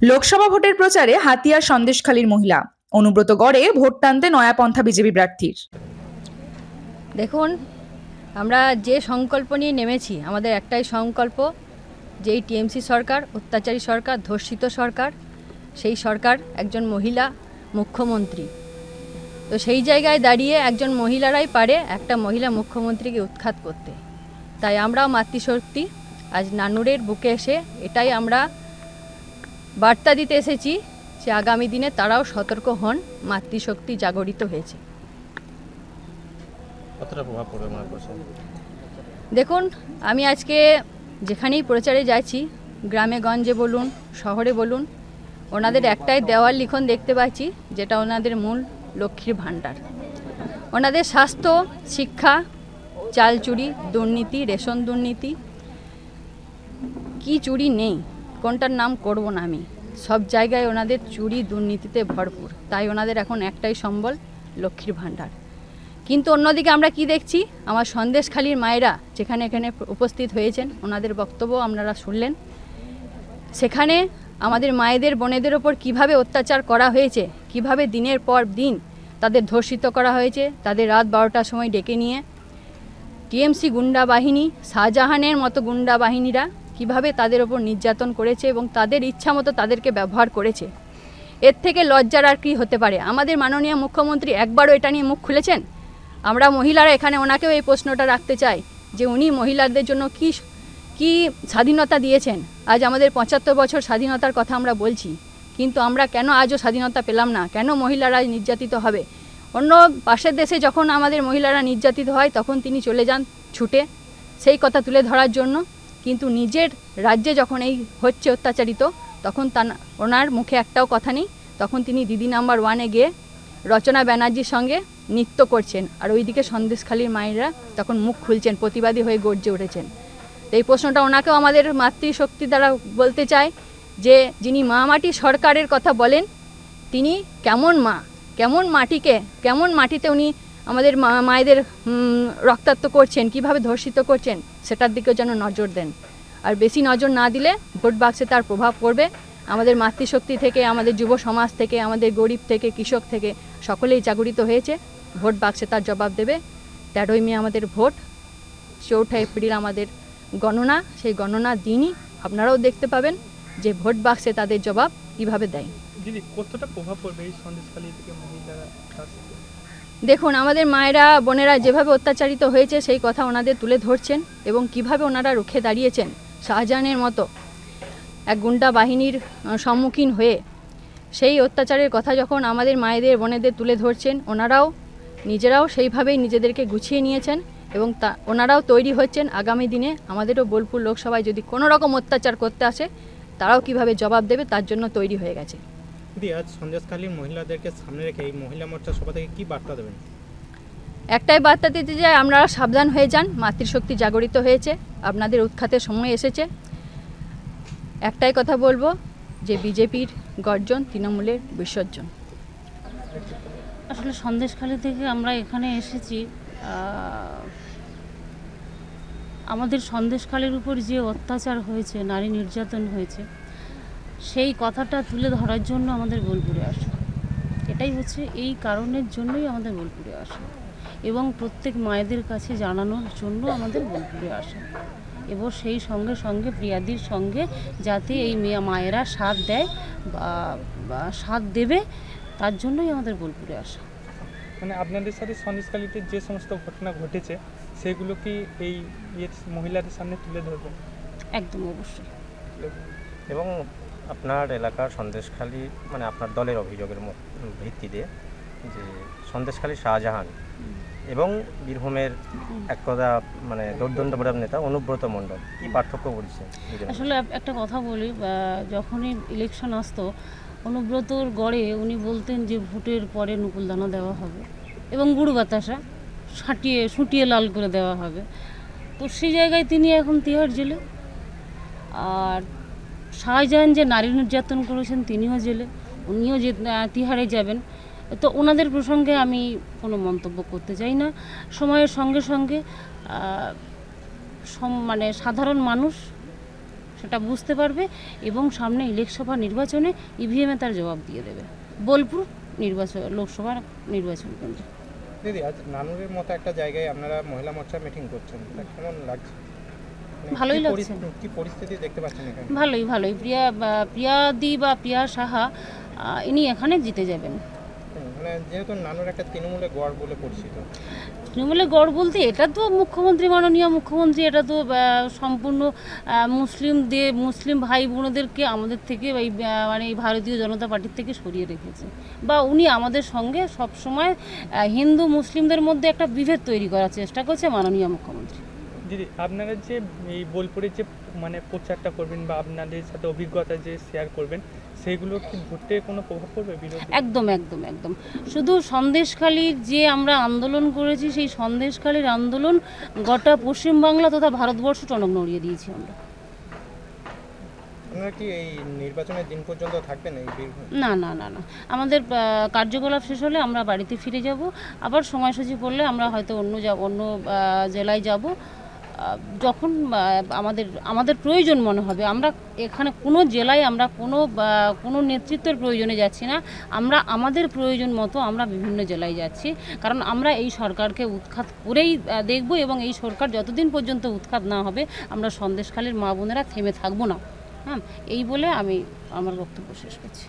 লোকসভা ভোটের প্রচারে হাতিয়ার সন্দেশখালীর মহিলা। অনুব্রত গড়ে ভোট টানতে নয়াপন্থা বিজেপি প্রার্থীর। দেখুন, আমরা যে সংকল্প নিয়ে নেমেছি, আমাদের একটাই সংকল্প যে এই টিএমসি সরকার, অত্যাচারী সরকার, ধর্ষিত সরকার, সেই সরকার একজন মহিলা মুখ্যমন্ত্রী। তো সেই জায়গায় দাঁড়িয়ে একজন মহিলারাই পারে একটা মহিলা মুখ্যমন্ত্রীকে উৎখাত করতে। তাই আমরাও মাতৃশক্তি আজ নানুরের বুকে এসে এটাই আমরা বার্তা দিতে এসেছি যে আগামী দিনে তারাও সতর্ক হন, মাতৃশক্তি জাগরিত হয়েছে। দেখুন, আমি আজকে যেখানেই প্রচারে যাচ্ছি, গ্রামে গঞ্জে বলুন, শহরে বলুন, ওনাদের একটাই দেওয়াল লিখন দেখতে পাচ্ছি, যেটা ওনাদের মূল লক্ষ্মীর ভাণ্ডার। ওনাদের স্বাস্থ্য, শিক্ষা, চাল চুরি, দুর্নীতি, রেশন দুর্নীতি, কি চুরি নেই, কোনটার নাম করব না আমি। সব জায়গায় ওনাদের চুরি দুর্নীতিতে ভরপুর। তাই ওনাদের এখন একটাই সম্বল লক্ষ্মীর ভাণ্ডার। কিন্তু অন্যদিকে আমরা কি দেখছি, আমার সন্দেশখালীর মায়েরা যেখানে এখানে উপস্থিত হয়েছেন, ওনাদের বক্তব্য আপনারা শুনলেন। সেখানে আমাদের মায়েদের, বোনেদের ওপর কিভাবে অত্যাচার করা হয়েছে, কিভাবে দিনের পর দিন তাদের ধর্ষিত করা হয়েছে, তাদের রাত 12টার সময় ডেকে নিয়ে টিএমসি গুন্ডা বাহিনী, শাহজাহানের মতো গুন্ডা বাহিনীরা কিভাবে তাদের ওপর নির্যাতন করেছে এবং তাদের ইচ্ছা মতো তাদেরকে ব্যবহার করেছে। এর থেকে লজ্জার আর কী হতে পারে? আমাদের মাননীয় মুখ্যমন্ত্রী একবারও এটা নিয়ে মুখ খুলেছেন? আমরা মহিলারা এখানে ওনাকেও এই প্রশ্নটা রাখতে চাই যে উনি মহিলাদের জন্য কি স্বাধীনতা দিয়েছেন। আজ আমাদের 75 বছর স্বাধীনতার কথা আমরা বলছি, কিন্তু আমরা কেন আজও স্বাধীনতা পেলাম না? কেন মহিলারা নির্যাতিত হবে? অন্য পাশের দেশে যখন আমাদের মহিলারা নির্যাতিত হয়, তখন তিনি চলে যান ছুটে সেই কথা তুলে ধরার জন্য। কিন্তু নিজের রাজ্যে যখন এই হচ্ছে অত্যাচারিত, তখন ওনার মুখে একটাও কথা নেই। তখন তিনি দিদি নাম্বার 1-এ গিয়ে রচনা ব্যানার্জির সঙ্গে নৃত্য করছেন, আর ওইদিকে সন্দেশখালীর মায়েরা তখন মুখ খুলছেন, প্রতিবাদী হয়ে গর্জে উঠেছেন। তো এই প্রশ্নটা ওনাকেও আমাদের মাতৃশক্তি দ্বারা বলতে চাই যে যিনি মা মাটি সরকারের কথা বলেন, তিনি কেমন মা, কেমন মাটিকে, কেমন মাটিতে উনি আমাদের মায়েদের রক্তাক্ত করছেন, কিভাবে ধর্ষিত করছেন, সেটার দিকেও যেন নজর দেন। আর বেশি নজর না দিলে ভোট বাক্সে তার প্রভাব পড়বে। আমাদের মাতৃশক্তি থেকে, আমাদের যুব সমাজ থেকে, আমাদের গরিব থেকে, কৃষক থেকে সকলেই জাগরিত হয়েছে। ভোট বাক্সে তার জবাব দেবে। 13ই মে আমাদের ভোট, 4 এপ্রিল আমাদের গণনা। সেই গণনার দিনই আপনারাও দেখতে পাবেন যে ভোট বাক্সে তাদের জবাব কিভাবে দেয়। দিদি, কতটা প্রভাব পড়বে এই সন্দেশখালী থেকে মহিলারা? দেখুন, আমাদের মায়েরা, বোনেরা যেভাবে অত্যাচারিত হয়েছে সেই কথা ওনাদের তুলে ধরছেন এবং কিভাবে ওনারা রুখে দাঁড়িয়েছেন শাহজাহানের মতো এক গুন্ডা বাহিনীর সম্মুখীন হয়ে। সেই অত্যাচারের কথা যখন আমাদের মায়েদের, বোনেদের তুলে ধরছেন, ওনারাও নিজেরাও সেইভাবেই নিজেদেরকে গুছিয়ে নিয়েছেন এবং ওনারাও তৈরি হচ্ছেন আগামী দিনে আমাদেরও বোলপুর লোকসভায় যদি কোনো রকম অত্যাচার করতে আসে, তারাও কিভাবে জবাব দেবে তার জন্য তৈরি হয়ে গেছে। দিদি, আজ সন্দেশখালীর মহিলাদেরকে সামনে রেখে এই মহিলা মোর্চা সভা থেকে কী বার্তা দেবেন? একটাই বার্তা দিতে চাই, আপনারা সাবধান হয়ে যান। মাতৃশক্তি জাগরিত হয়েছে, আপনাদের উৎখাতের সময় এসেছে। একটাই কথা বলবো যে বিজেপির গর্জন, তৃণমূলের বিসর্জন। আসলে সন্দেশখালী থেকে আমরা এখানে এসেছি, আমাদের সন্দেশখালীর উপর যে অত্যাচার হয়েছে, নারী নির্যাতন হয়েছে, সেই কথাটা তুলে ধরার জন্য আমাদের বোলপুরে আসা। এটাই হচ্ছে এই কারণের জন্যই আমাদের বোলপুরে আসা এবং প্রত্যেক মায়েদের কাছে জানানোর জন্য আমাদের বোলপুরে আসা। এবং সেই সঙ্গে সঙ্গে প্রিয়াদির সঙ্গে যাতে এই মায়েরা সাথ দেয় বা সাথ দেবে, তার জন্যই আমাদের বোলপুরে আসা। মানে আপনাদের সাথে সন্দেশখালীতে যে সমস্ত ঘটনা ঘটেছে সেগুলো কি এই মহিলাদের সামনে তুলে ধরবেন? একদম, অবশ্যই। এবং আপনার এলাকার সন্দেশখালী, মানে আপনার দলের অভিযোগের ভিত্তিতে যে সন্দেশখালী শাহজাহান এবং বীরভূমের এক কথা মানে দুর্দণ্ড নেতা অনুব্রত মণ্ডল, কি পার্থক্য বলছে? আসলে একটা কথা বলি, যখনই ইলেকশন আসতো অনুব্রতর গড়ে উনি বলতেন যে ভোটের পরে নকুলদানা দেওয়া হবে এবং গুড় বাতাসা শুটিয়ে লাল করে দেওয়া হবে। তো সেই জায়গায় তিনি এখন তিহার জেলে। আর শাহজাহান যে নারী নির্যাতন করেছেন তিনিও জেলে, উনিও যে তিহারে যাবেন। তো ওনাদের প্রসঙ্গে আমি কোনো মন্তব্য করতে চাই না। সময়ের সঙ্গে সঙ্গে মানে সাধারণ মানুষ সেটা বুঝতে পারবে এবং সামনে লোকসভা নির্বাচনে ইভিএমে তার জবাব দিয়ে দেবে। বোলপুর লোকসভা নির্বাচন কেন্দ্র। দিদি, আজ নানুরের মতো একটা জায়গায় আপনারা মহিলা মোর্চা মিটিং করছেন, তা কেমন লাগছে? ভালোই লাগছে। কি পরিস্থিতি দেখতে পাচ্ছেন এখানে? ভালোই। প্রিয়াদি বা প্রিয়া সাহা ইনি এখানে জিতে যাবেন। মানে যেহেতু নানুর একটা তৃণমূলের গড় বলে পরিচিত। তৃণমূলের গড় বলতে এটা তো মাননীয় মুখ্যমন্ত্রী এটা তো সম্পূর্ণ মুসলিম ভাই বোনদেরকে আমাদের থেকে মানে এই ভারতীয় জনতা পার্টির থেকে সরিয়ে রেখেছে, বা উনি আমাদের সঙ্গে সবসময় হিন্দু মুসলিমদের মধ্যে একটা বিভেদ তৈরি করার চেষ্টা করছে মাননীয় মুখ্যমন্ত্রী। দিদি, আপনারা যে এই বোলপুরে যে মানে প্রচারটা করবেন বা আপনাদের সাথে অভিজ্ঞতা যে শেয়ার করবেন, সেইগুলো কি ভোটে কোনো প্রভাব পড়বে? একদম। শুধু সন্দেশখালির যে আমরা আন্দোলন করেছি, সেই সন্দেশখালির আন্দোলন গোটা পশ্চিমবাংলা তথা ভারতবর্ষ টনক নড়িয়ে দিয়েছি আমরা। আপনারা কি এই নির্বাচনের দিন পর্যন্ত থাকবেন এই বীরভূম? না, আমাদের কার্যকলাপ শেষ হলে আমরা বাড়িতে ফিরে যাব। আবার সময়সূচি করলে আমরা হয়তো অন্য জেলায় যাব যখন আমাদের প্রয়োজন মনে হবে। আমরা এখানে কোনো জেলায় আমরা কোনো নেতৃত্বের প্রয়োজনে যাচ্ছি না, আমরা আমাদের প্রয়োজন মতো আমরা বিভিন্ন জেলায় যাচ্ছি, কারণ আমরা এই সরকারকে উৎখাত করেই দেখব এবং এই সরকার যতদিন পর্যন্ত উৎখাত না হবে আমরা সন্দেশখালীর মা বোনেরা থেমে থাকবো না। হ্যাঁ, এই বলে আমি আমার বক্তব্য শেষ করছি।